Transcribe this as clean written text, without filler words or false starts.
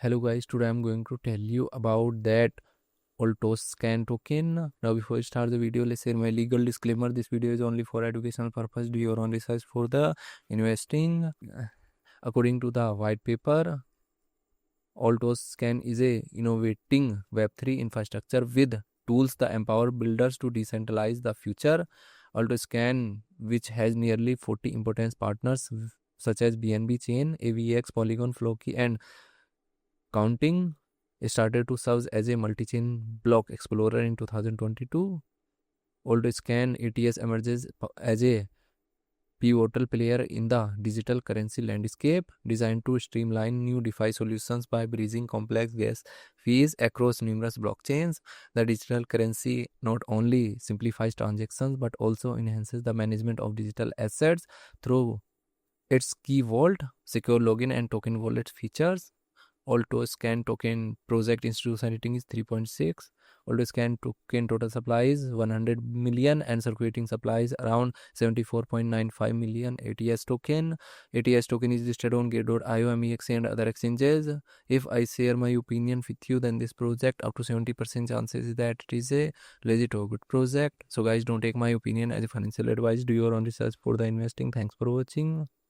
Hello guys, today I'm going to tell you about that Alltoscan token. Now before I start the video, let's say my legal disclaimer. This video is only for educational purpose. Do your own research for the investing. According to the white paper, Alltoscan is a innovating Web3 infrastructure with tools that empower builders to decentralize the future. Alltoscan, which has nearly 40 important partners such as BNB Chain, AVX, Polygon, Floki, and counting, started to serve as a multi-chain block explorer in 2022. Alltoscan ATS emerges as a pivotal player in the digital currency landscape, designed to streamline new DeFi solutions by bridging complex gas fees across numerous blockchains. The digital currency not only simplifies transactions but also enhances the management of digital assets through its key vault, secure login, and token wallet features. Alltoscan token project institution rating is 3.6. Alltoscan token total supply is 100 million and circulating supply is around 74.95 million ATS token. ATS token is listed on Gate.io, MEX, and other exchanges. If I share my opinion with you, then this project up to 70% chances is that it is a legit or good project. So guys, don't take my opinion as a financial advice. Do your own research for the investing. Thanks for watching.